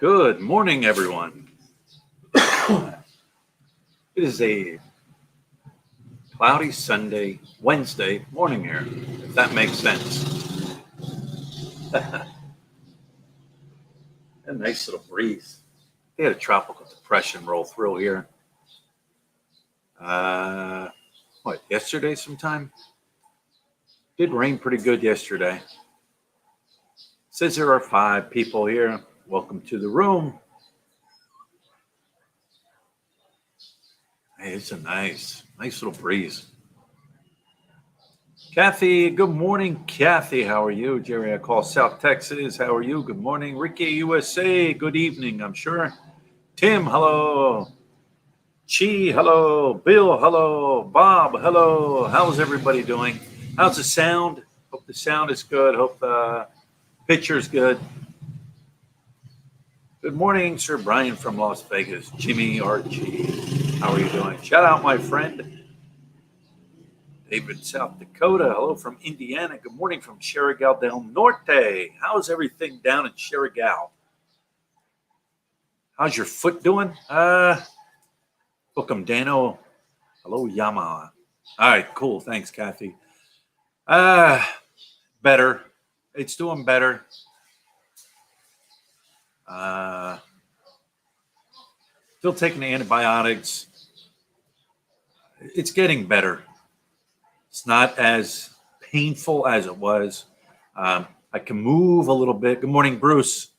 Good morning, everyone. It is a cloudy Wednesday morning here, if that makes sense. A nice little breeze. They had a tropical depression roll through here. Yesterday sometime? Did rain pretty good yesterday. Says there are 5 people here. Welcome to the room. Hey, it's a nice little breeze. Kathy, good morning, Kathy. How are you? Jerry, I call South Texas. How are you? Good morning. Ricky, USA. Good evening, I'm sure. Tim, hello. Chi, hello. Bill, hello. Bob, hello. How's everybody doing? How's the sound? Hope the sound is good. Hope the picture is good. Good morning, Sir Brian from Las Vegas. Jimmy, Archie, how are you doing? Shout out, my friend. David, South Dakota. Hello from Indiana. Good morning from Chirigal del Norte. How's everything down in Chirigal? How's your foot doing? Welcome, Dano. Hello, Yama. All right, cool. Thanks, Kathy. Better. It's doing better. Still taking antibiotics. It's getting better. It's not as painful as it was. I can move a little bit. Good morning, Bruce.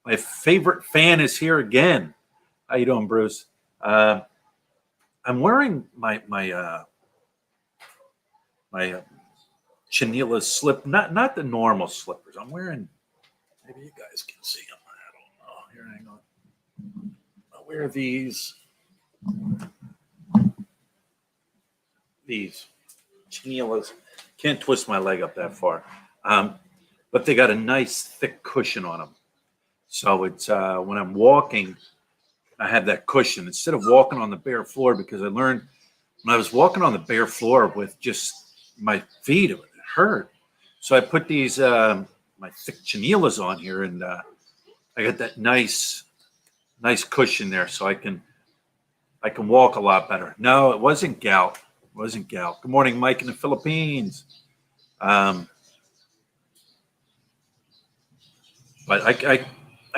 My favorite fan is here again. How you doing, Bruce? I'm wearing my chinilla slip, not the normal slippers. I'm wearing. Maybe you guys can see them. I don't know. Here, hang on. I'll wear these chinillas. Can't twist my leg up that far, but they got a nice thick cushion on them. So it's when I'm walking, I have that cushion instead of walking on the bare floor, because I learned when I was walking on the bare floor with just my feet, it hurt. So I put these my thick chinillas on here, and I got that nice cushion there, so I can walk a lot better. No, it wasn't gout. It wasn't gout. Good morning, Mike in the Philippines. But I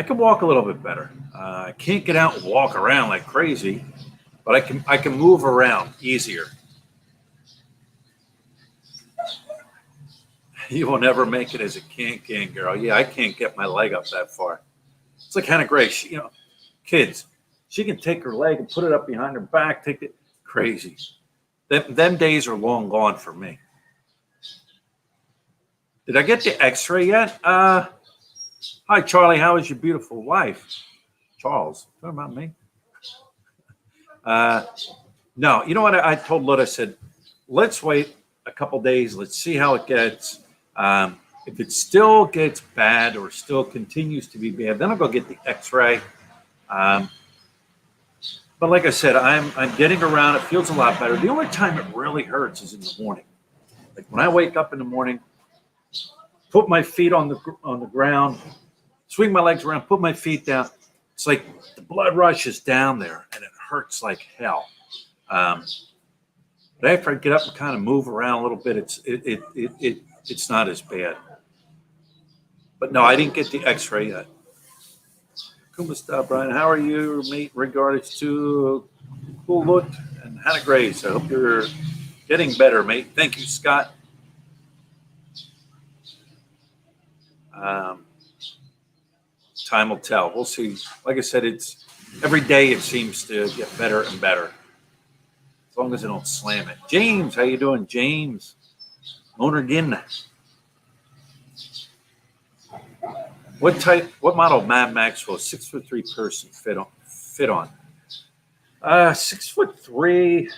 can walk a little bit better. I can't get out and walk around like crazy, but I can move around easier. You will never make it as a can girl. Yeah, I can't get my leg up that far. It's like Hannah Grace. Kids, she can take her leg and put it up behind her back. Take it crazy. Them days are long gone for me. Did I get the X-ray yet? Hi, Charlie. How is your beautiful wife? Charles. Talking about me? No. You know what? I told Lut, I said, let's wait a couple days. Let's see how it gets. If it still gets bad or still continues to be bad, then I'll go get the X-ray. But like I said, I'm getting around. It feels a lot better. The only time it really hurts is in the morning. Like when I wake up in the morning, put my feet on the ground, swing my legs around, put my feet down. It's like the blood rushes down there, and it hurts like hell. But after I get up and kind of move around a little bit, it's not as bad. But no, I didn't get the X-ray yet. Kumasta, Brian. How are you, mate? Regards to Kulut and Hannah Grace. I hope you're getting better, mate. Thank you, Scott. Time will tell. We'll see. Like I said, it's every day it seems to get better and better. As long as I don't slam it. James, how you doing, James? Lonergan. What model of Mad Max will a 6'3" person fit on? 6'3".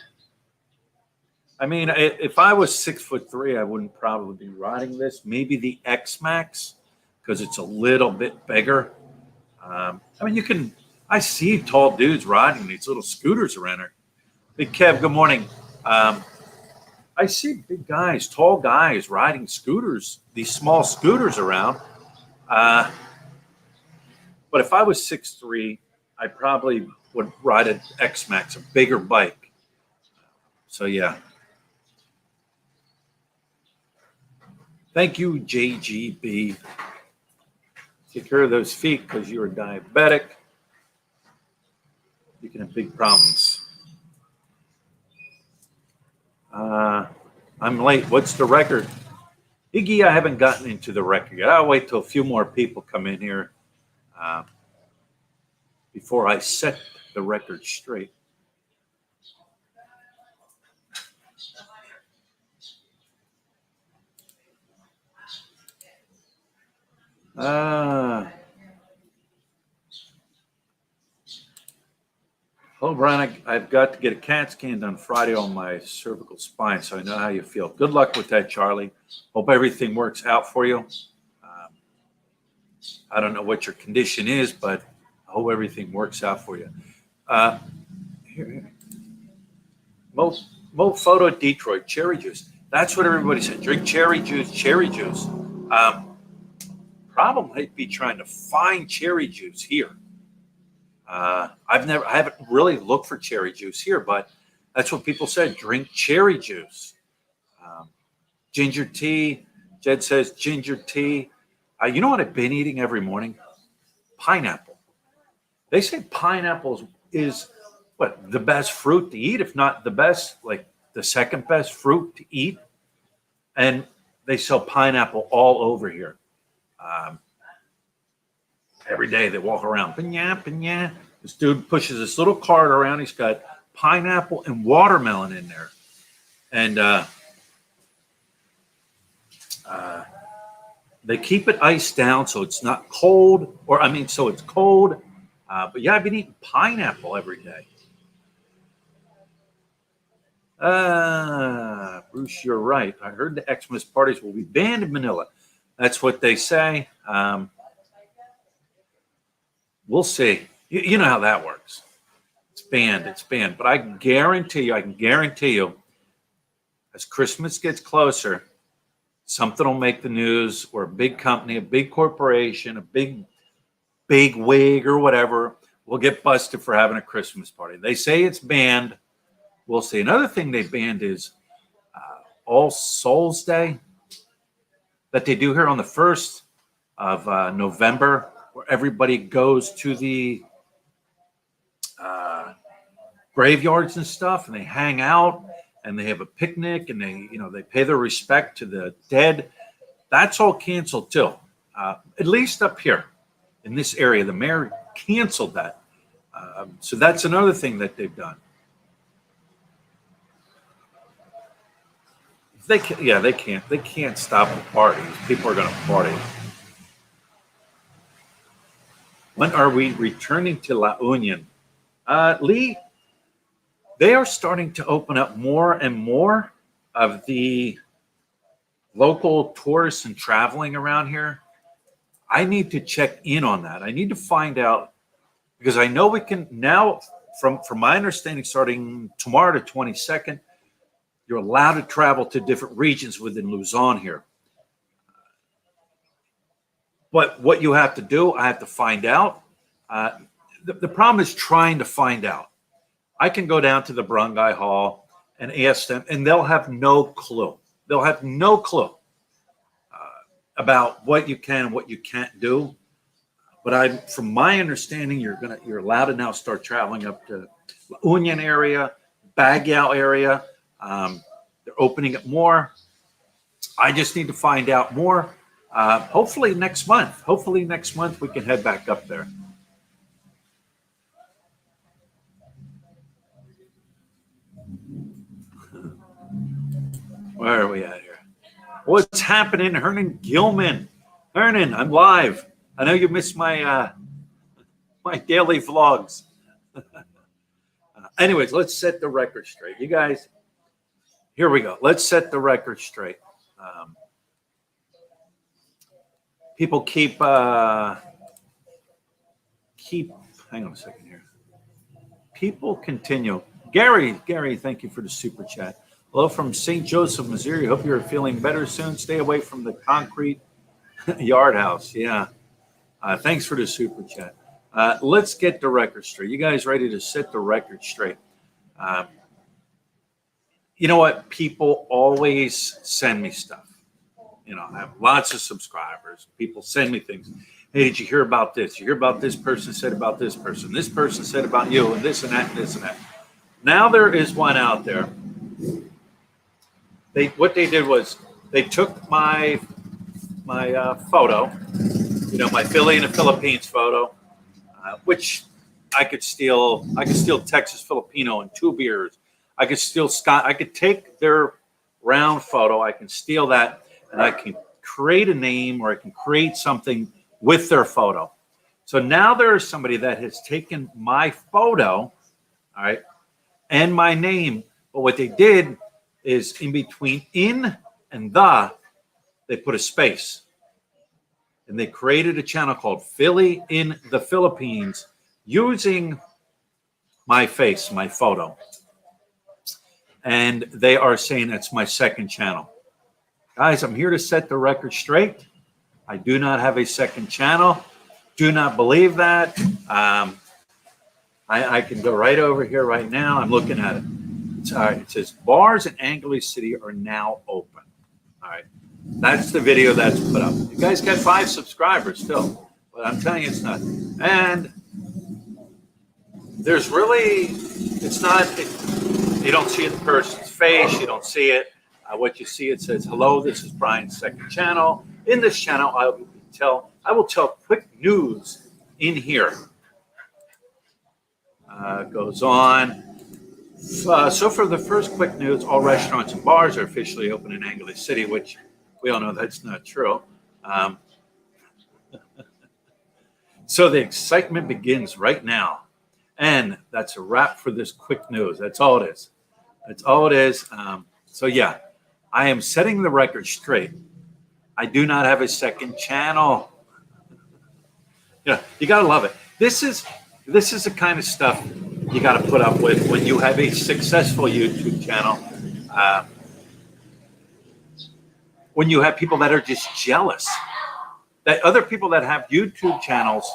I mean, if I was 6'3", I wouldn't probably be riding this. Maybe the X Max, because it's a little bit bigger. I mean, I see tall dudes riding these little scooters around here. Big Kev, good morning. I see big guys, tall guys riding scooters, these small scooters around. But if I was 6'3", I probably would ride an X-Max, a bigger bike. So yeah. Thank you, JGB. Take care of those feet because you're diabetic. You can have big problems. I'm late. What's the record? Iggy, I haven't gotten into the record yet. I'll wait till a few more people come in here before I set the record straight. Hello, Brian. I've got to get a CAT scan done Friday on my cervical spine, so I know how you feel. Good luck with that, Charlie. Hope everything works out for you. I don't know what your condition is, but I hope everything works out for you. Here. Mo Photo Detroit, cherry juice. That's what everybody said. Drink cherry juice, cherry juice. Problem might be trying to find cherry juice here. I haven't really looked for cherry juice here, but that's what people said. Drink cherry juice. Ginger tea. Jed says ginger tea. You know what I've been eating every morning? Pineapple. They say pineapple is what, the best fruit to eat, if not the best, like the second best fruit to eat. And they sell pineapple all over here. Every day they walk around. Pinya, pinya. This dude pushes this little cart around. He's got pineapple and watermelon in there. And they keep it iced down so it's not cold. So it's cold. But yeah, I've been eating pineapple every day. Bruce, you're right. I heard the Xmas parties will be banned in Manila. That's what they say. We'll see. You know how that works. It's banned. But I can guarantee you, as Christmas gets closer, something will make the news, or a big company, a big corporation, a big wig or whatever will get busted for having a Christmas party. They say it's banned. We'll see. Another thing they banned is All Souls Day that they do here on the 1st of November, where everybody goes to the graveyards and stuff, and they hang out and they have a picnic, and they pay their respect to the dead. That's all canceled too, at least up here in this area. The mayor canceled that, so that's another thing that they've done. They can't stop the parties. People are going to party. When are we returning to La Union? Lee, they are starting to open up more and more of the local tourists and traveling around here. I need to check in on that. I need to find out, because I know we can now, from my understanding, starting tomorrow, the 22nd, you're allowed to travel to different regions within Luzon here. But what you have to do, I have to find out. The problem is trying to find out. I can go down to the Barangay Hall and ask them, and they'll have no clue. They'll have no clue about what you can and what you can't do. But from my understanding, you're allowed to now start traveling up to La Union area, Baguio area. They're opening it more. I just need to find out more. Hopefully next month. Hopefully next month we can head back up there. Where are we at here? What's happening, Hernan Gilman? Hernan, I'm live. I know you missed my my daily vlogs. Anyways, let's set the record straight. You guys, here we go. Let's set the record straight. People keep hang on a second here. People continue. Gary, thank you for the super chat. Hello from St. Joseph, Missouri. Hope you're feeling better soon. Stay away from the concrete yard house. Yeah. Thanks for the super chat. Let's get the record straight. You guys ready to set the record straight? Uh, you know what? People always send me stuff. You know, I have lots of subscribers. People send me things. Hey, did you hear about this? You hear about this person said about this person. This person said about you, and this and that, and this and that. Now there is one out there. What they did was they took my photo, you know, my Philly in the Philippines photo, which I could steal. I could steal Texas Filipino and 2 beers. I could steal Scott. I could take their round photo. I can steal that, and I can create a name, or I can create something with their photo. So now there is somebody that has taken my photo, all right, and my name. But what they did is in between in and they put a space. And they created a channel called Philly in the Philippines using my face, my photo. And they are saying it's my second channel. Guys, I'm here to set the record straight. I do not have a second channel. Do not believe that. I can go right over here right now. I'm looking at it. All right. It says bars in Angeles City are now open. All right. That's the video that's put up. You guys got 5 subscribers still, but I'm telling you it's not. And there's really, it's not, you don't see the person's face. You don't see it. What you see, it says, hello, this is Brian's second channel. In this channel, I will tell quick news in here. Goes on. So for the first quick news, all restaurants and bars are officially open in Angeles City, which we all know that's not true. So the excitement begins right now. And that's a wrap for this quick news. That's all it is. That's all it is. So yeah, I am setting the record straight. I do not have a second channel. Yeah, you got to love it. This is the kind of stuff you got to put up with when you have a successful YouTube channel. When you have people that are just jealous, that other people that have YouTube channels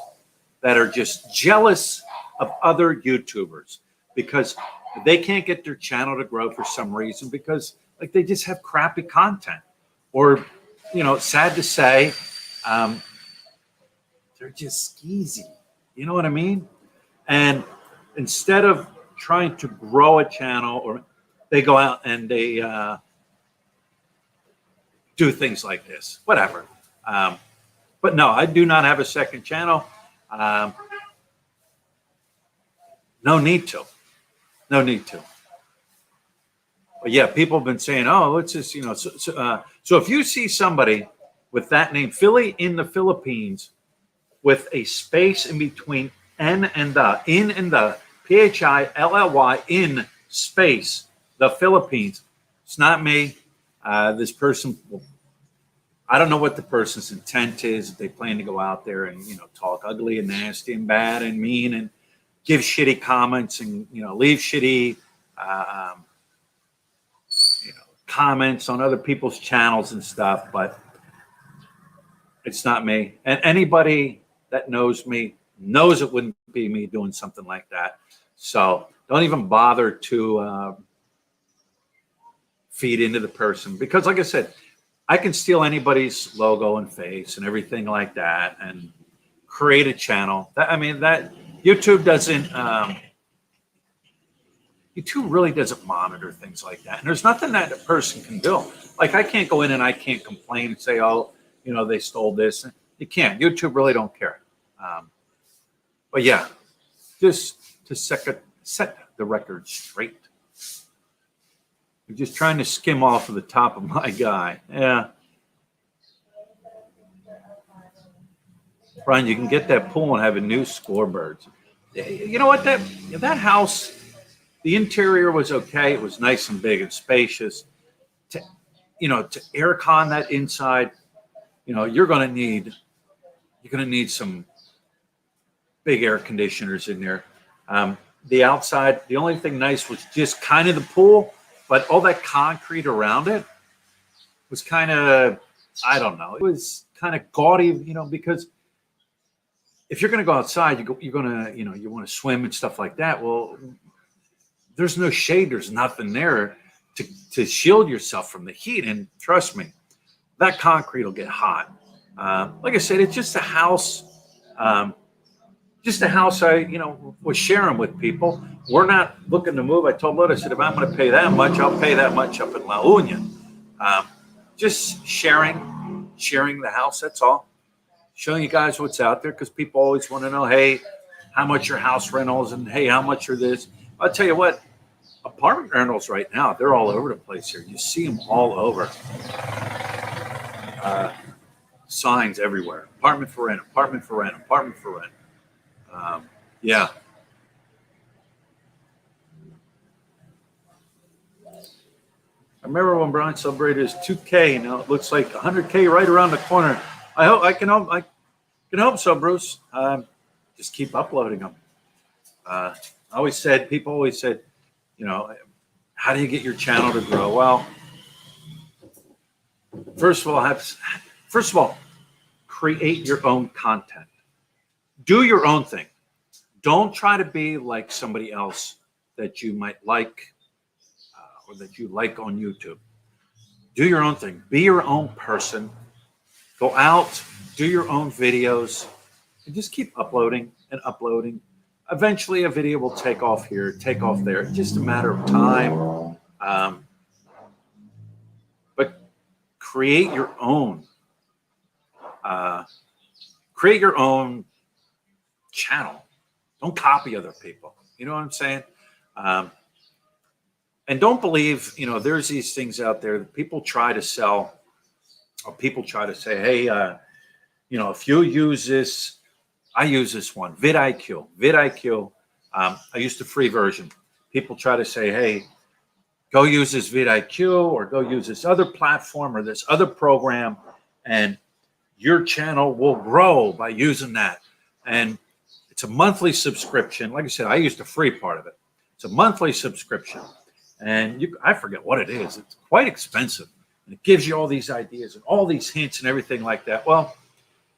that are just jealous of other YouTubers because they can't get their channel to grow for some reason because like they just have crappy content, or you know, sad to say, they're just skeezy. You know what I mean? And instead of trying to grow a channel, or they go out and they do things like this, whatever. But no, I do not have a second channel. No need to. No need to. But yeah, people have been saying, oh, let's just, you know, so if you see somebody with that name, Philly in the Philippines, with a space in between N and the, in and the, Philly in space, the Philippines, it's not me. This person, I don't know what the person's intent is. They plan to go out there and, you know, talk ugly and nasty and bad and mean and give shitty comments and, you know, leave shitty, comments on other people's channels and stuff, but it's not me. And anybody that knows me knows it wouldn't be me doing something like that. So don't even bother to feed into the person, because like I said, I can steal anybody's logo and face and everything like that and create a channel. That YouTube doesn't, YouTube really doesn't monitor things like that. And there's nothing that a person can do. Like I can't go in and I can't complain and say, oh, you know, they stole this. You can't. YouTube really don't care. But yeah, just to set the record straight. You're just trying to skim off of the top of my guy. Yeah. Brian, you can get that pool and have a new scoreboards. You know what? That house, the interior was okay. It was nice and big and spacious. To aircon that inside, you know, you're gonna need some big air conditioners in there. The outside, the only thing nice was just kind of the pool, but all that concrete around it was kind of, I don't know, it was kind of gaudy, you know, because if you're going to go outside, you're going to, you want to swim and stuff like that. Well, there's no shade. There's nothing there to shield yourself from the heat. And trust me, that concrete will get hot. Like I said, it's just a house. Just a house I, was sharing with people. We're not looking to move. I told Loda, I said, if I'm going to pay that much, I'll pay that much up in La Union. Just sharing the house. That's all. Showing you guys what's out there, because people always want to know, hey, how much are house rentals, and hey, how much are this? I'll tell you what, apartment rentals right now, they're all over the place here. You see them all over. Signs everywhere. Apartment for rent, apartment for rent, apartment for rent. Yeah. I remember when Brian celebrated his 2K. Now it looks like 100K right around the corner. I can hope so, Bruce. Just keep uploading them. People always said, how do you get your channel to grow? Well, first of all, create your own content. Do your own thing. Don't try to be like somebody else that you might like or that you like on YouTube. Do your own thing. Be your own person. Go out, do your own videos, and just keep uploading and uploading. Eventually, a video will take off here, take off there. It's just a matter of time. But create your own. Create your own channel. Don't copy other people. You know what I'm saying? And don't believe, there's these things out there that people try to sell, or people try to say, hey, if you use this, I use this one, vidIQ. I use the free version. People try to say, hey, go use this vidIQ or go use this other platform or this other program, and your channel will grow by using that. And it's a monthly subscription. Like I said, I use the free part of it. It's a monthly subscription. And I forget what it is. It's quite expensive. And it gives you all these ideas and all these hints and everything like that. Well,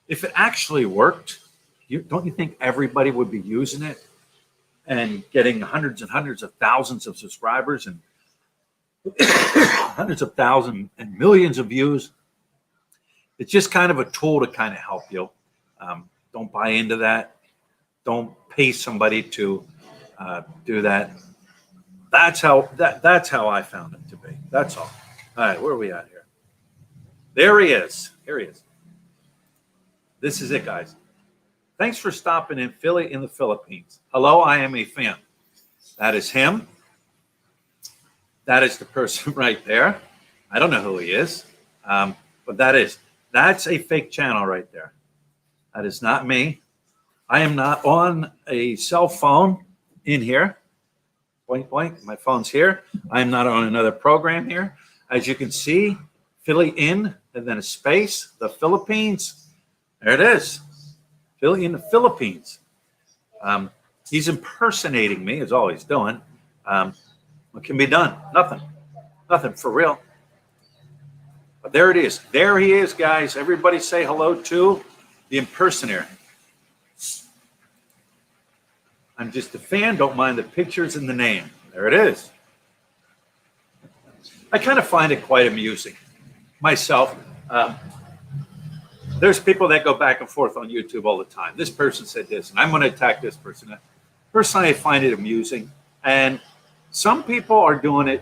if it actually worked, don't you think everybody would be using it and getting hundreds and hundreds of thousands of subscribers and hundreds of thousands and millions of views? It's just kind of a tool to kind of help you. Don't buy into that. Don't pay somebody to do that. That's how I found it to be. That's all. All right, where are we at here? There he is. Here he is. This is it, guys. Thanks for stopping in Philly in the Philippines. Hello, I am a fan. That is him. That is the person right there. I don't know who he is, but that's a fake channel right there. That is not me. I am not on a cell phone in here. Blank, blank. My phone's here. I am not on another program here. As you can see, Philly in, and then a space, the Philippines. There it is. Philly in the Philippines. He's impersonating me, is all he's doing. What can be done? Nothing. Nothing, for real. But there it is. There he is, guys. Everybody say hello to the impersonator. I'm just a fan. Don't mind the pictures and the name. There it is. I kind of find it quite amusing myself. There's people that go back and forth on YouTube all the time. This person said this, and I'm going to attack this person. Personally, I find it amusing. And some people are doing it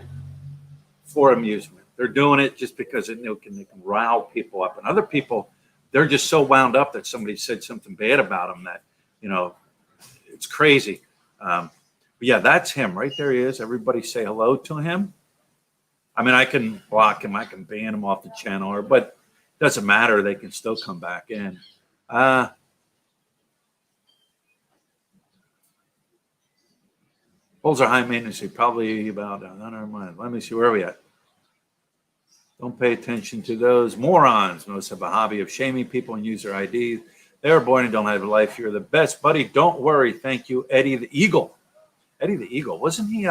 for amusement. They're doing it just because they can rile people up. And other people, they're just so wound up that somebody said something bad about them that, it's crazy. But yeah, that's him. Right there he is. Everybody say hello to him. I mean, I can block him. I can ban him off the channel, but it doesn't matter. They can still come back in. Bulls are high maintenance. Probably about, never mind. Let me see, where are we at? Don't pay attention to those morons. Most have a hobby of shaming people and use their IDs. They were born and don't have a life. You're the best, buddy. Don't worry. Thank you, Eddie the Eagle. Eddie the Eagle. Wasn't he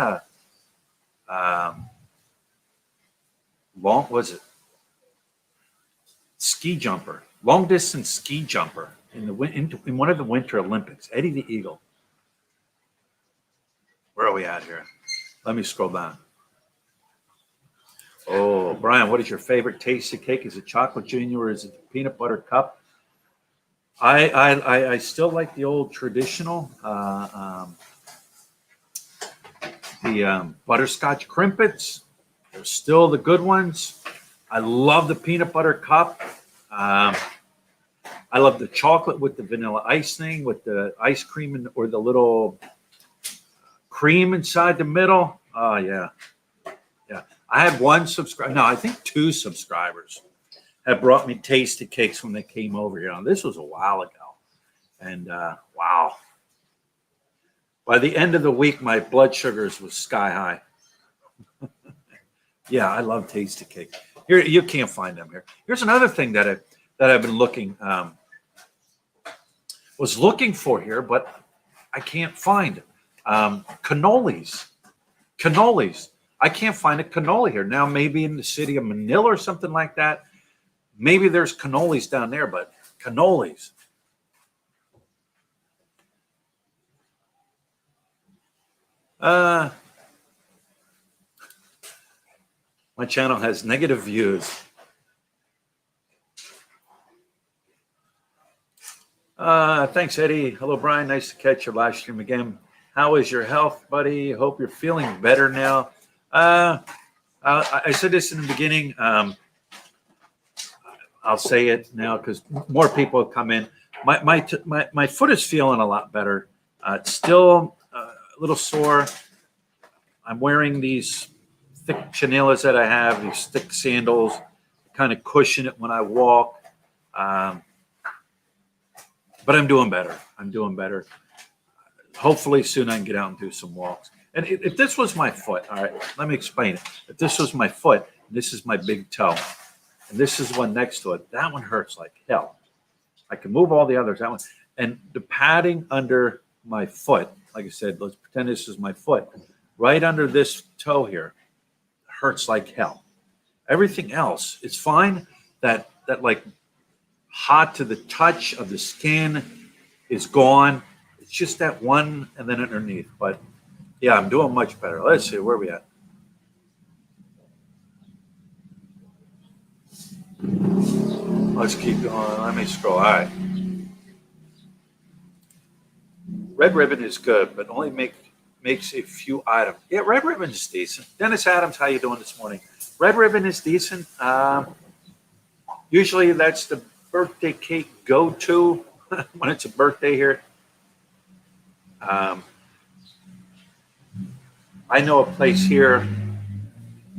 ski jumper, long distance ski jumper? in one of the Winter Olympics. Eddie the Eagle. Where are we at here? Let me scroll down. Oh, Brian, what is your favorite tasty cake? Is it chocolate junior or is it peanut butter cup? I still like the old traditional, the butterscotch crimpets. They're still the good ones. I love the peanut butter cup. I love the chocolate with the vanilla icing, with the ice cream or the little cream inside the middle. Oh, yeah. Yeah. I had one subscriber. No, I think 2 subscribers have brought me tasty cakes when they came over here. Now, this was a while ago. And wow. By the end of the week, my blood sugars was sky high. Yeah, I love tasty cake. Here, you can't find them here. Here's another thing that I've been was looking for here, but I can't find it. Cannolis. I can't find a cannoli here. Now, maybe in the city of Manila or something like that. Maybe there's cannolis down there, but cannolis. My channel has negative views. Thanks, Eddie. Hello, Brian. Nice to catch your live stream again. How is your health, buddy? Hope you're feeling better now. I said this in the beginning. I'll say it now because more people have come in. My foot is feeling a lot better. It's still a little sore. I'm wearing these thick channelas that I have, these thick sandals, kind of cushion it when I walk. But I'm doing better. Hopefully soon I can get out and do some walks. And if this was my foot, all right, let me explain it. If this was my foot, this is my big toe, and this is one next to it, that one hurts like hell. I can move all the others. That one, and the padding under my foot, like I said, let's pretend this is my foot, right under this toe here, hurts like hell. Everything else, it's fine. That like hot to the touch of the skin is gone. It's just that one and then underneath. But yeah, I'm doing much better. Let's see, where are we at? Let's keep going. Let me scroll. All right. Red Ribbon is good, but only makes a few items. Yeah, Red Ribbon is decent. Dennis Adams, how you doing this morning? Red Ribbon is decent. Usually that's the birthday cake go-to when it's a birthday here. I know a place here,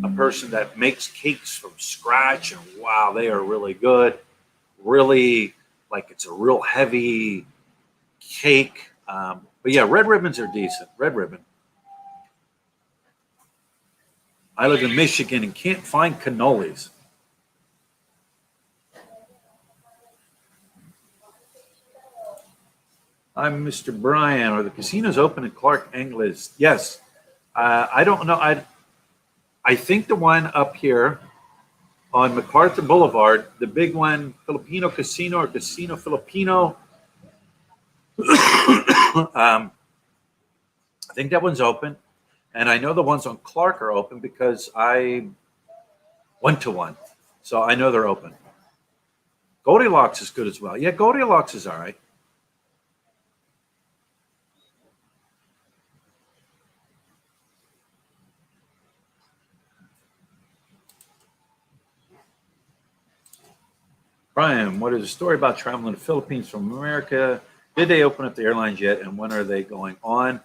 a person that makes cakes from scratch, and wow, they are really good. Really, like it's a real heavy cake. But yeah, Red Ribbons are decent. Red Ribbon. I live in Michigan and can't find cannolis. I'm Mr. Brian. Are the casinos open in Clark Anglis? Yes. I don't know. I think the one up here on MacArthur Boulevard, the big one, Filipino Casino or Casino Filipino. I think that one's open. And I know the ones on Clark are open because I went to one. So I know they're open. Goldilocks is good as well. Yeah, Goldilocks is all right. Brian, what is the story about traveling to the Philippines from America? Did they open up the airlines yet? And when are they going on?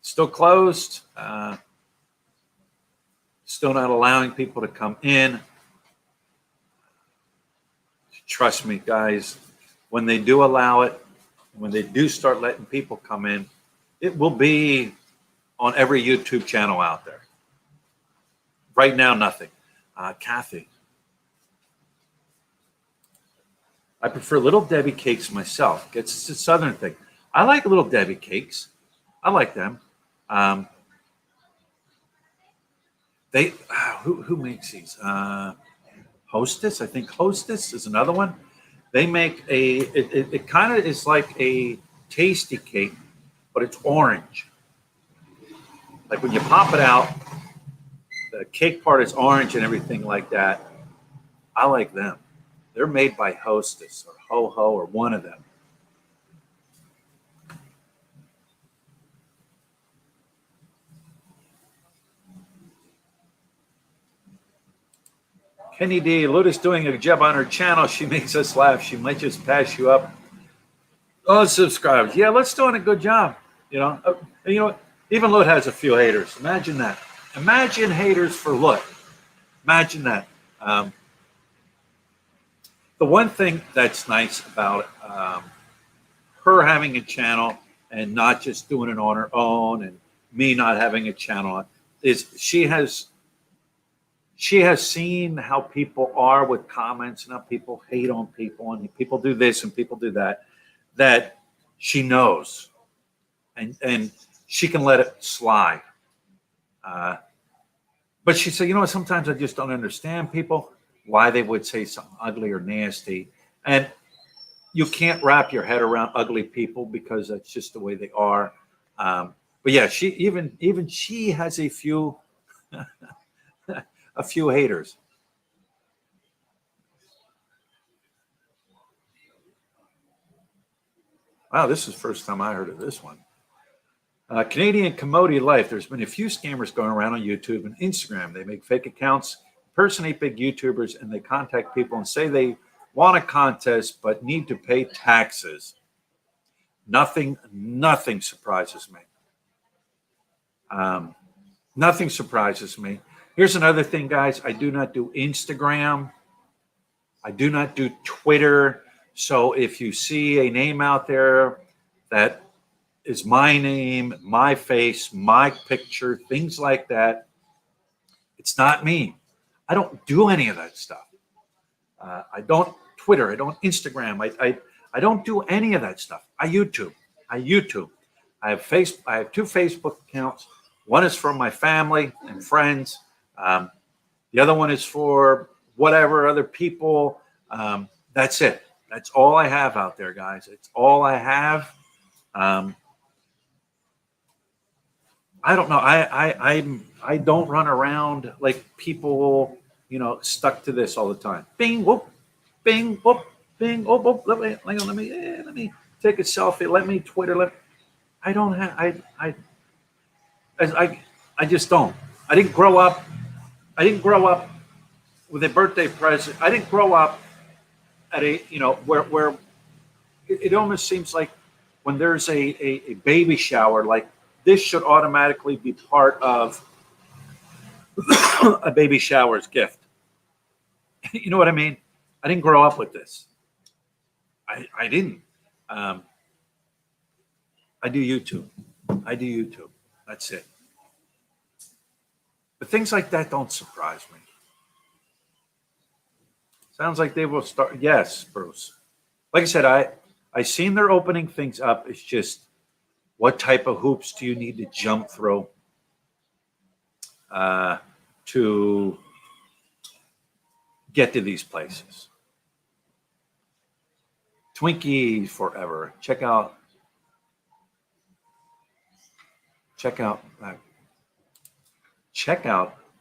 Still closed. Still not allowing people to come in. Trust me, guys, when they do allow it, when they do start letting people come in, it will be on every YouTube channel out there. Right now, nothing. Kathy. I prefer Little Debbie cakes myself. It's a Southern thing. I like Little Debbie cakes. I like them. Who makes these? Hostess. I think Hostess is another one. They make it kind of is like a tasty cake, but it's orange. Like when you pop it out, the cake part is orange and everything like that. I like them. They're made by Hostess or Ho Ho or one of them. Kenny D. Luda's doing a job on her channel. She makes us laugh. She might just pass you up. Oh, subscribers. Yeah, let's doing a good job. You know, you know, even Lud has a few haters. Imagine that. Imagine haters for Lud. Imagine that. The one thing that's nice about her having a channel and not just doing it on her own, and me not having a channel, is she has seen how people are with comments and how people hate on people and people do this and people do that. That she knows, and she can let it slide. But she said, you know, sometimes I just don't understand people, why they would say something ugly or nasty. And you can't wrap your head around ugly people because that's just the way they are. But yeah, she even she has a few a few haters. Wow, this is the first time I heard of this one. Canadian commodity life. There's been a few scammers going around on YouTube and Instagram. They make fake accounts, impersonate big YouTubers, and they contact people and say they want a contest but need to pay taxes. Nothing surprises me. Nothing surprises me. Here's another thing, guys. I do not do Instagram. I do not do Twitter. So if you see a name out there that is my name, my face, my picture, things like that, it's not me. I don't do any of that stuff. I don't Twitter. I don't Instagram. I don't do any of that stuff. I YouTube. I have two Facebook accounts. One is for my family and friends. The other one is for whatever other people. That's it. That's all I have out there, guys. It's all I have. I don't know. I don't run around like people, you know, stuck to this all the time. Bing, whoop, bing, whoop, bing, whoop, whoop. Let me take a selfie. Let me Twitter. I don't have. I just don't. I didn't grow up. I didn't grow up with a birthday present. I didn't grow up at a, you know, where it almost seems like when there's a baby shower, like this should automatically be part of a baby shower's gift. You know what I mean? I didn't grow up with this. I didn't. I do YouTube. That's it. But things like that don't surprise me. Sounds like they will start. Yes, Bruce. Like I said, I seen they're opening things up. It's just what type of hoops do you need to jump through to get to these places? Twinkie forever. Check out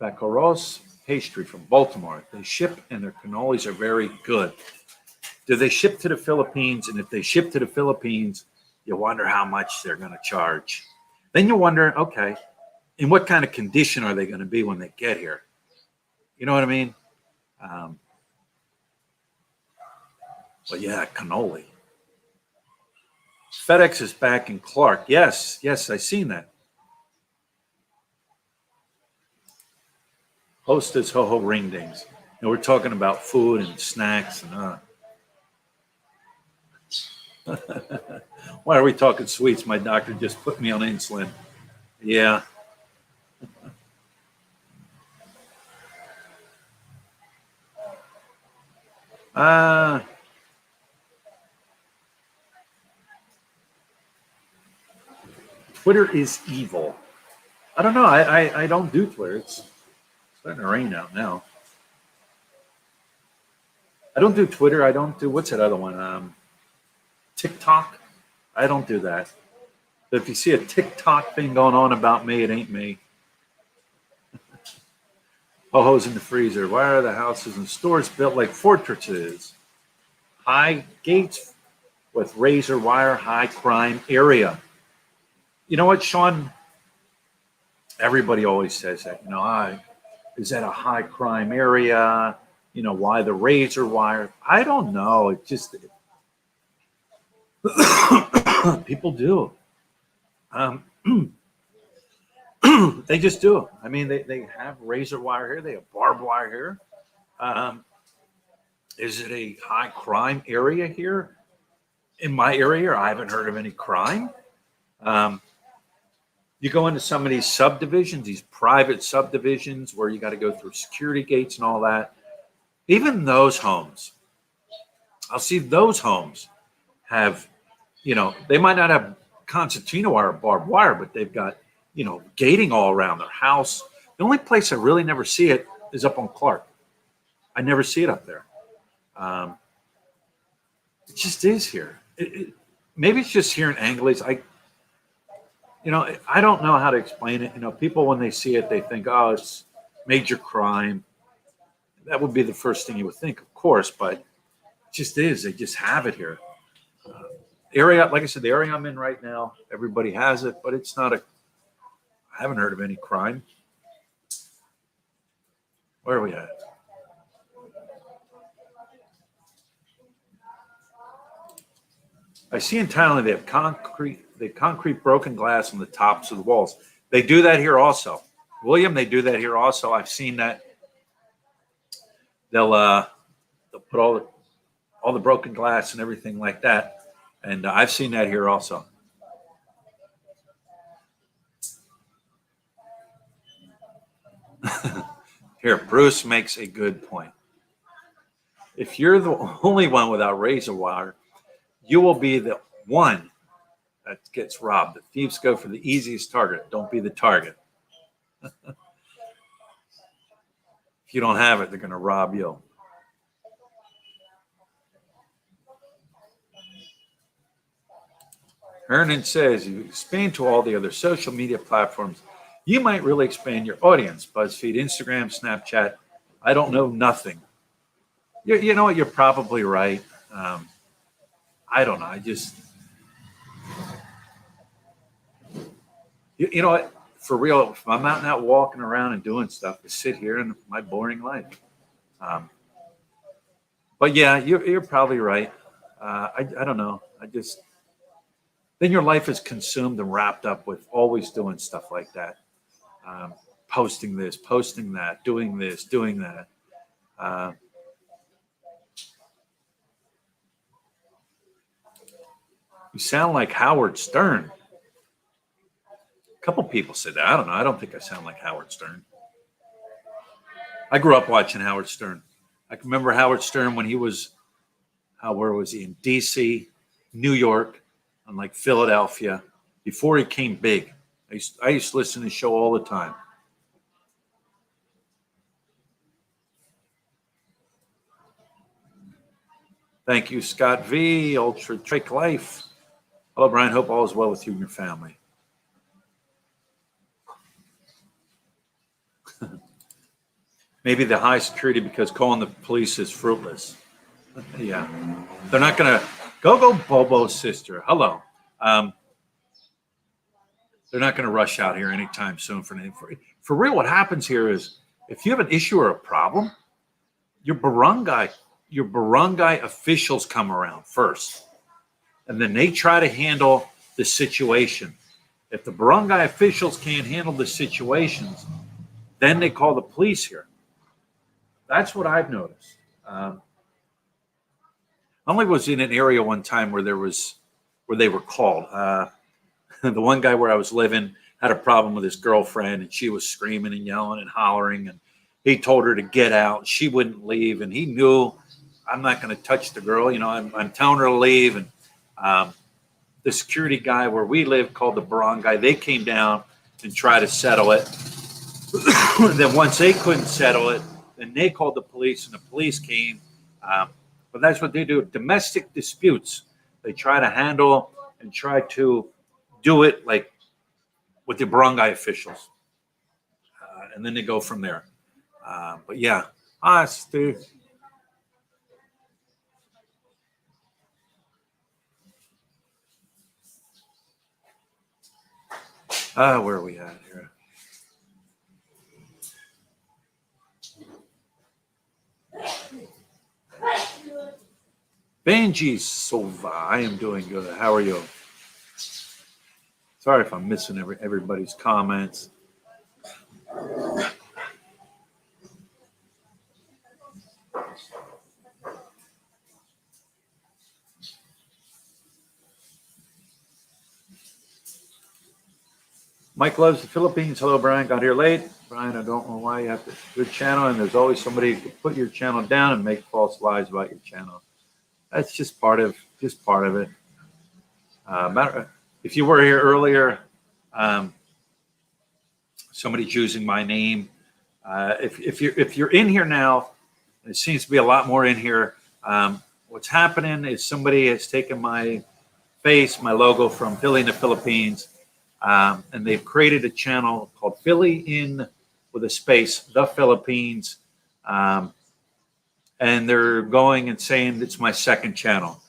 Vaqueros pastry from Baltimore. They ship and their cannolis are very good. Do they ship to the Philippines? And if they ship to the Philippines, you wonder how much they're going to charge. Then you wonder, okay, in what kind of condition are they going to be when they get here? You know what I mean? But yeah, cannoli. FedEx is back in Clark. Yes, I seen that. Hostess Ho Ho Ring Dings. And we're talking about food and snacks and why are we talking sweets? My doctor just put me on insulin. Yeah. Twitter is evil. I don't know. I don't do Twitter. It's starting to rain out now. I don't do Twitter. I don't do, what's that other one? TikTok. I don't do that. But if you see a TikTok thing going on about me, it ain't me. Ho-hos in the freezer. Why are the houses and stores built like fortresses? High gates with razor wire, high crime area. You know what, Sean? Everybody always says that. Is that a high crime area? Why the razor wire? I don't know. It just people do. They just do. I mean, they have razor wire here. They have barbed wire here. Is it a high crime area here? In my area, I haven't heard of any crime. You go into some of these subdivisions, these private subdivisions where you got to go through security gates and all that. Even those homes, I'll see those homes have, they might not have concertina wire or barbed wire, but they've got, gating all around their house. The only place I really never see it is up on Clark. I never see it up there. It just is here. Maybe it's just here in Angeles. I don't know how to explain it. People, when they see it, they think, oh, it's major crime. That would be the first thing you would think, of course, but it just is. They just have it here. Area, like I said, the area I'm in right now, everybody has it, but it's not I haven't heard of any crime. Where are we at? I see in Thailand they have concrete broken glass on the tops of the walls. They do that here also. William, they do that here also. I've seen that. They'll put all the broken glass and everything like that, and I've seen that here also. Here, Bruce makes a good point. If you're the only one without razor wire, you will be the one that gets robbed. The thieves go for the easiest target. Don't be the target. If you don't have it, they're going to rob you. Hernan says, you expand to all the other social media platforms, you might really expand your audience. BuzzFeed, Instagram, Snapchat. I don't know nothing. You know what? You're probably right. I don't know. I just, you know what? For real, if I'm out and out walking around and doing stuff, I sit here in my boring life. But yeah, you're probably right. I don't know. Then your life is consumed and wrapped up with always doing stuff like that. Posting this, posting that, doing this, doing that. You sound like Howard Stern. A couple people said that. I don't know. I don't think I sound like Howard Stern. I grew up watching Howard Stern. I can remember Howard Stern when he was, where was he? In D.C., New York, and like Philadelphia, before he came big. I used to listen to his show all the time. Thank you, Scott V. Ultra Trick Life. Hello, Brian. Hope all is well with you and your family. Maybe the high security because calling the police is fruitless. Yeah. They're not going to go Bobo's sister. Hello. They're not going to rush out here anytime soon for anything. For real, what happens here is if you have an issue or a problem, your barangay officials come around first. And then they try to handle the situation. If the barangay officials can't handle the situations, then they call the police here. That's what I've noticed. I only was in an area one time where they were called. The one guy where I was living had a problem with his girlfriend, and she was screaming and yelling and hollering, and he told her to get out. She wouldn't leave, and he knew I'm not going to touch the girl. I'm telling her to leave, and the security guy where we live called the barangay. They came down and tried to settle it. Then once they couldn't settle it, then they called the police, and the police came. But that's what they do. Domestic disputes. They try to handle and try to do it like with the barangay officials. And then they go from there. But yeah, Steve. Where are we at here? Benji Sova, I am doing good. How are you? Sorry if I'm missing everybody's comments. Mike loves the Philippines. Hello, Brian. Got here late. Brian, I don't know why you have to good channel, and there's always somebody who can put your channel down and make false lies about your channel. That's just part of it. If you were here earlier, somebody's using my name. If you're in here now, it seems to be a lot more in here. What's happening is somebody has taken my face, my logo from Philly in the Philippines, and they've created a channel called Philly in with a space, the Philippines. And they're going and saying it's my second channel.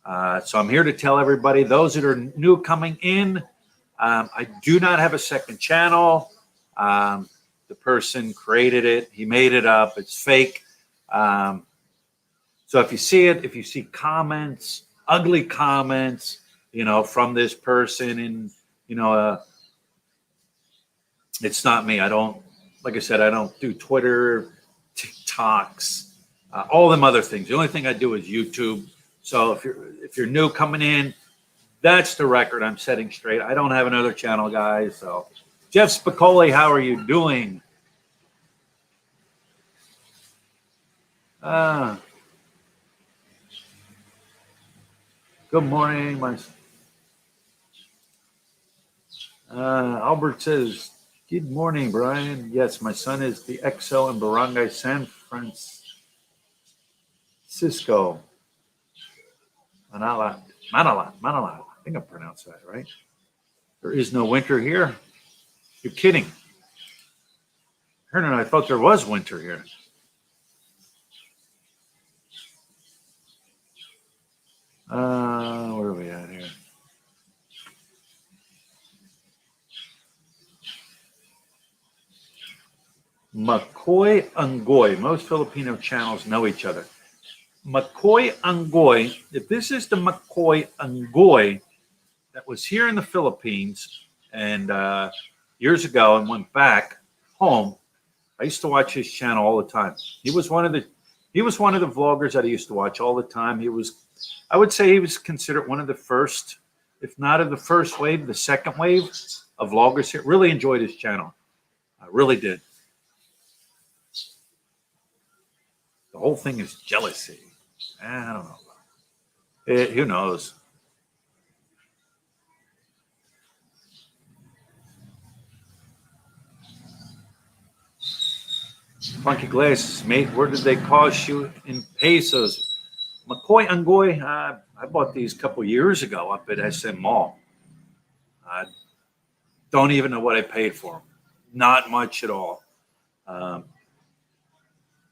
So I'm here to tell everybody, those that are new coming in, I do not have a second channel. The person created it. He made it up. It's fake. So if you see it, if you see comments, ugly comments, from this person, and, it's not me. Like I said, I don't do Twitter, TikToks, all them other things. The only thing I do is YouTube. So if you're new coming in, that's the record I'm setting straight. I don't have another channel, guys. So Jeff Spicoli, how are you doing? Good morning. Albert says, good morning, Brian. Yes, my son is the XO in Barangay San Francisco. Manila. I think I pronounced that right. There is no winter here. You're kidding. Hernan, I thought there was winter here. Where are we at here? McCoy Angoy. Most Filipino channels know each other. McCoy Angoy. If this is the McCoy Angoy that was here in the Philippines and years ago and went back home, I used to watch his channel all the time. He was one of the vloggers that I used to watch all the time. I would say he was considered one of the first, if not of the first wave, the second wave of vloggers here. Really enjoyed his channel. I really did. The whole thing is jealousy. I don't know. Who knows? Funky glasses, mate. Where did they cost you in pesos? McCoy Angoy, I bought these a couple years ago up at SM Mall. I don't even know what I paid for them. Not much at all. But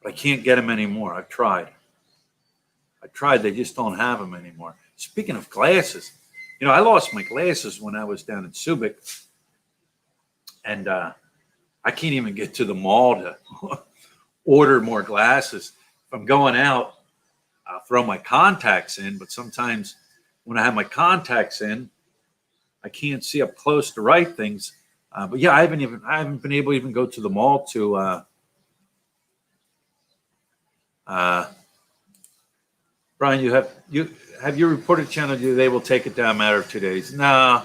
I can't get them anymore. I've tried. They just don't have them anymore. Speaking of glasses, I lost my glasses when I was down in Subic. And I can't even get to the mall to order more glasses. If I'm going out, I'll throw my contacts in, but sometimes when I have my contacts in, I can't see up close to write things. But yeah, I haven't been able to even go to the mall to Brian, have you reported channel? They will take it down a matter of 2 days. No,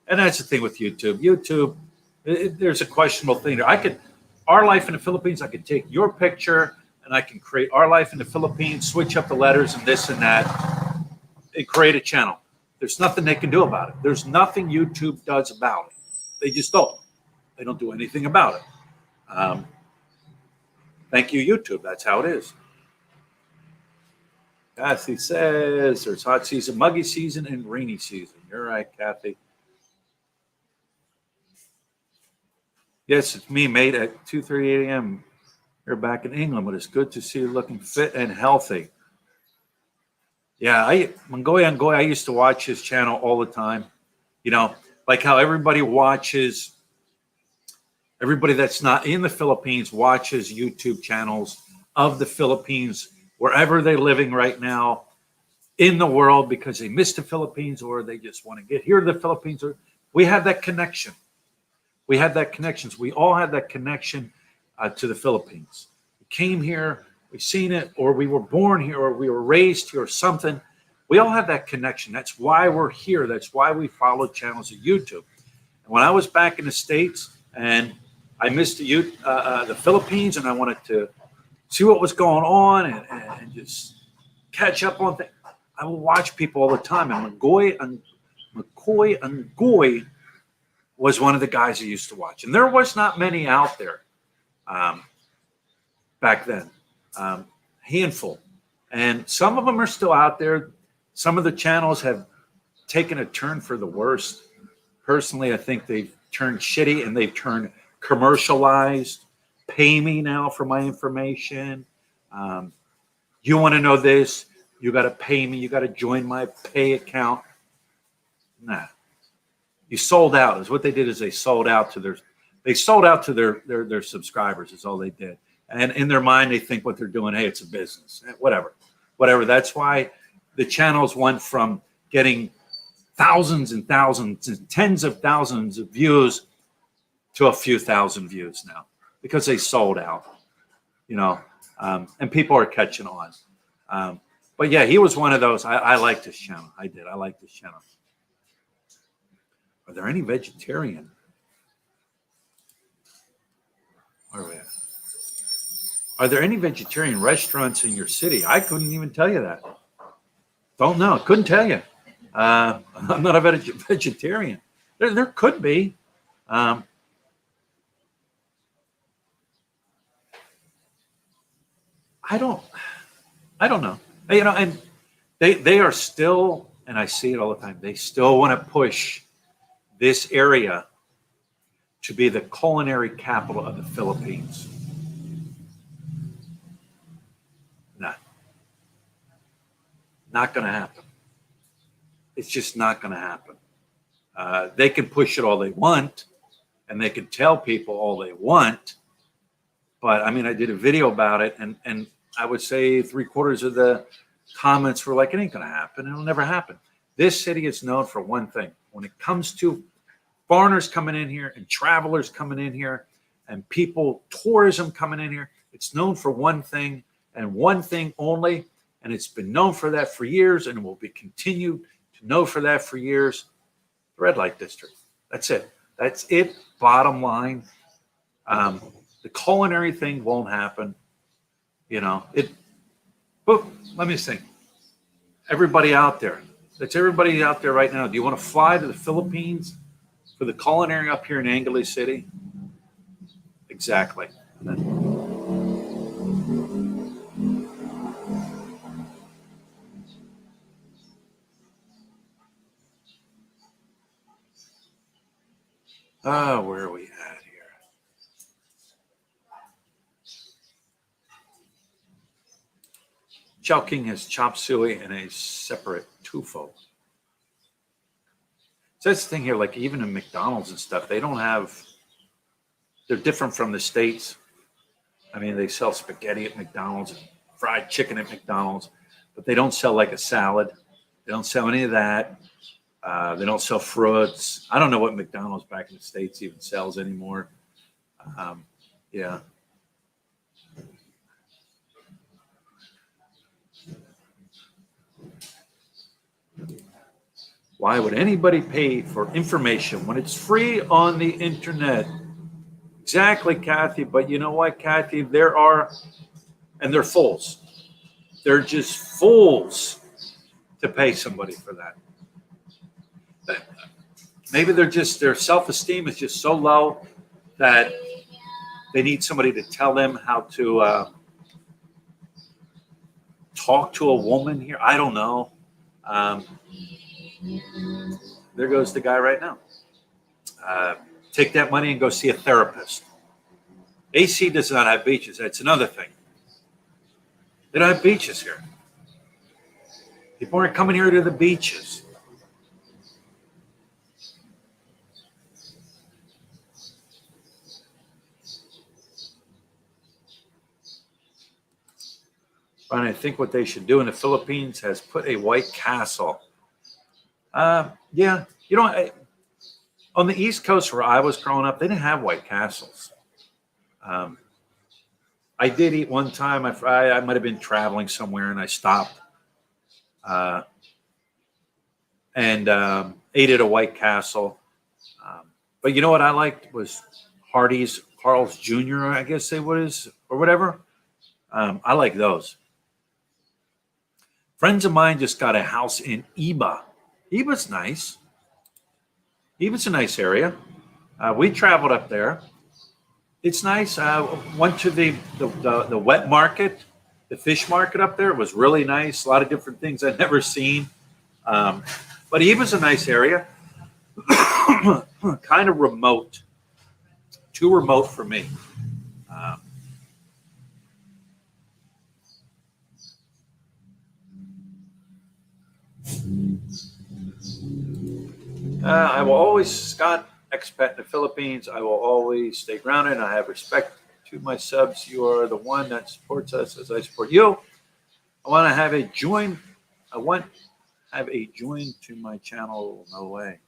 and that's the thing with YouTube. There's a questionable thing there. Our Life in the Philippines, I could take your picture and I can create Our Life in the Philippines, switch up the letters and this and that, and create a channel. There's nothing they can do about it. There's nothing YouTube does about it. They just don't. They don't do anything about it. Thank you, YouTube. That's how it is. Kathy says there's hot season, muggy season, and rainy season. You're right, Kathy. Yes, it's me, mate, at 2:38 a.m. You're back in England, but it's good to see you looking fit and healthy. Yeah, Mangoy, I used to watch his channel all the time. You know, like how everybody that's not in the Philippines watches YouTube channels of the Philippines, wherever they're living right now in the world because they miss the Philippines or they just want to get here to the Philippines. We have that connection. We had that connections. We all had that connection to the Philippines. We came here, we seen it, or we were born here, or we were raised here, or something. We all have that connection. That's why we're here. That's why we follow channels of YouTube. And when I was back in the States and I missed the Philippines, and I wanted to see what was going on and just catch up on things, I would watch people all the time. And McCoy and Goy was one of the guys I used to watch. And there was not many out there back then, handful. And some of them are still out there. Some of the channels have taken a turn for the worst. Personally, I think they've turned shitty and they've turned commercialized. Pay me now for my information. You want to know this? You got to pay me. You got to join my pay account. Nah. You sold out. Is what they did. Is they sold out to their subscribers. Is all they did. And in their mind, they think what they're doing. Hey, it's a business. Whatever. That's why the channels went from getting thousands and thousands and tens of thousands of views to a few thousand views now because they sold out. And people are catching on. But yeah, he was one of those. I liked his channel. I did. I liked his channel. Are there any vegetarian? Where are we at? Are there any vegetarian restaurants in your city? I couldn't even tell you that. Don't know. Couldn't tell you. I'm not a vegetarian. There could be. I don't know. And they are still, and I see it all the time, they still want to push this area to be the culinary capital of the Philippines. No. Not going to happen. It's just not going to happen. They can push it all they want, and they can tell people all they want. But, I mean, I did a video about it, and I would say 3/4 of the comments were like, it ain't going to happen. It'll never happen. This city is known for one thing. When it comes to foreigners coming in here and travelers coming in here and tourism coming in here, it's known for one thing and one thing only. And it's been known for that for years and will be continued to know for that for years. The red light district. That's it. That's it. Bottom line. The culinary thing won't happen. But let me think. Everybody out there. That's everybody out there right now. Do you want to fly to the Philippines for the culinary up here in Angeles City? Exactly. Where are we at here? Chowking has chop suey in a separate tufo. So that's the thing here, like even in McDonald's and stuff, they're different from the States. I mean, they sell spaghetti at McDonald's and fried chicken at McDonald's, but they don't sell like a salad. They don't sell any of that. They don't sell fruits. I don't know what McDonald's back in the States even sells anymore. Yeah. Why would anybody pay for information when it's free on the internet? Exactly, Kathy. But you know what, Kathy? And they're fools. They're just fools to pay somebody for that. Maybe their self-esteem is just so low that they need somebody to tell them how to talk to a woman here. I don't know. Um, there goes the guy right now. Take that money and go see a therapist. AC does not have beaches. That's another thing. They don't have beaches here. People aren't coming here to the beaches. And I think what they should do in the Philippines has put a White Castle. Yeah, you know, on the East Coast where I was growing up, they didn't have White Castles. I did eat one time. I might have been traveling somewhere and I stopped and ate at a White Castle. But you know what I liked was Hardee's, Carl's Jr., I guess they was, or whatever. I like those. Friends of mine just got a house in Iba. Iba's nice. Iba's a nice area. We traveled up there. It's nice. Went to the wet market, the fish market up there. It was really nice. A lot of different things I'd never seen. But Iba's a nice area. Kind of remote. Too remote for me. I will always, Scott, expat in the Philippines. I will always stay grounded. I have respect to my subs. You are the one that supports us as I support you. I want to have a join. I want have a join to my channel. No way.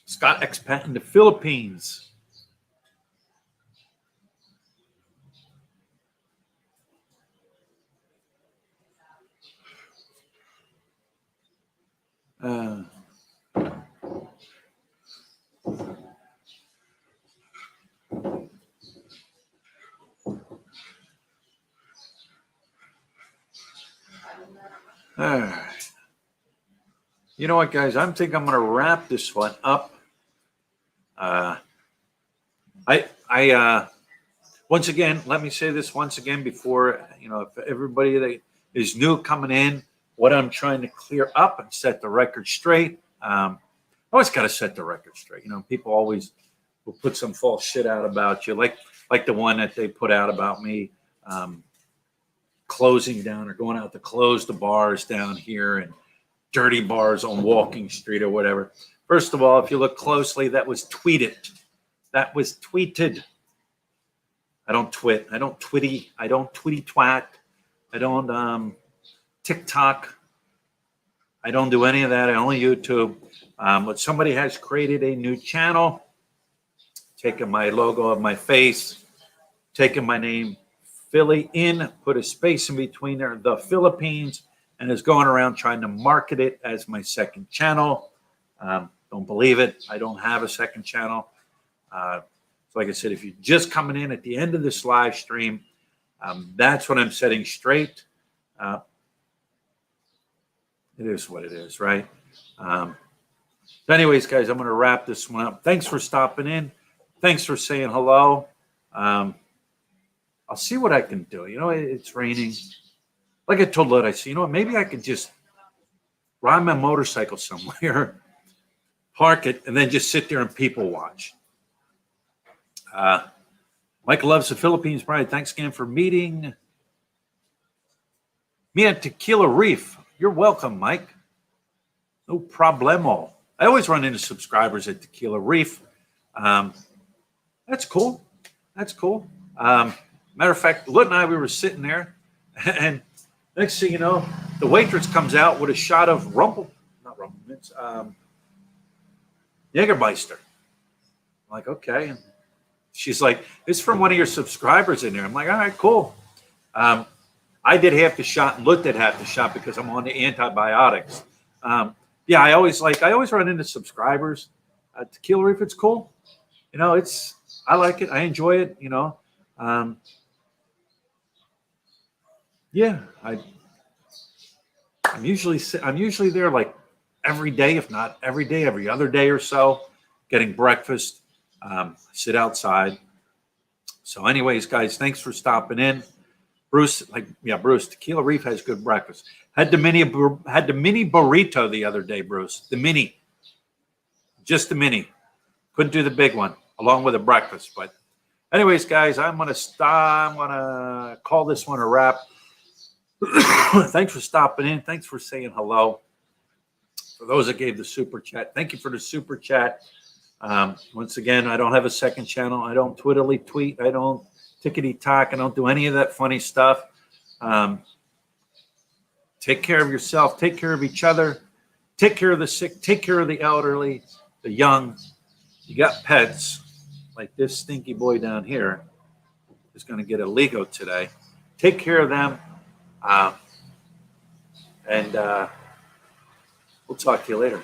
Scott, expat in the Philippines. All right. You know what, guys? I think I'm going to wrap this one up. Once again, let me say this once again before, if everybody that is new coming in, what I'm trying to clear up and set the record straight. I always got to set the record straight. People always will put some false shit out about you, like the one that they put out about me closing down or going out to close the bars down here and dirty bars on Walking Street or whatever. First of all, if you look closely, that was tweeted. That was tweeted. I don't twit. I don't twitty. I don't twitty twat. I don't TikTok. I don't do any of that. I only YouTube. But somebody has created a new channel, taken my logo of my face, taken my name, Philly in, put a space in between there, the Philippines, and is going around trying to market it as my second channel. Don't believe it. I don't have a second channel. So like I said, if you're just coming in at the end of this live stream, that's what I'm setting straight. It is what it is, right? So anyways, guys, I'm going to wrap this one up. Thanks for stopping in. Thanks for saying hello. I'll see what I can do. It's raining. Like I told Lud, I said, maybe I could just ride my motorcycle somewhere, park it, and then just sit there and people watch. Mike loves the Philippines. Brian, thanks again for meeting me at Tequila Reef. You're welcome, Mike. No problemo. I always run into subscribers at Tequila Reef. That's cool. That's cool. Matter of fact, Lut and I, we were sitting there, and next thing you know, the waitress comes out with a shot of Jägermeister. I'm like, okay. And she's like, it's from one of your subscribers in there. I'm like, all right, cool. I did half the shot and Lut did half the shot because I'm on the antibiotics. Yeah, I always run into subscribers. Tequila Reef, it's cool. I like it. I enjoy it. Yeah, I'm usually there like every day, if not every day, every other day or so, getting breakfast. Sit outside. So, anyways, guys, thanks for stopping in. Bruce, Bruce, Tequila Reef has good breakfast. Had the mini burrito the other day, Bruce. The mini, just the mini. Couldn't do the big one along with a breakfast. But, anyways, guys, I'm gonna stop. I'm gonna call this one a wrap. Thanks for stopping in. Thanks for saying hello. For those that gave the super chat, thank you for the super chat. Once again, I don't have a second channel. I don't Twitterly tweet. I don't tickety talk. I don't do any of that funny stuff. Take care of yourself. Take care of each other. Take care of the sick. Take care of the elderly, the young. You got pets like this stinky boy down here is going to get a Lego today. Take care of them. And we'll talk to you later.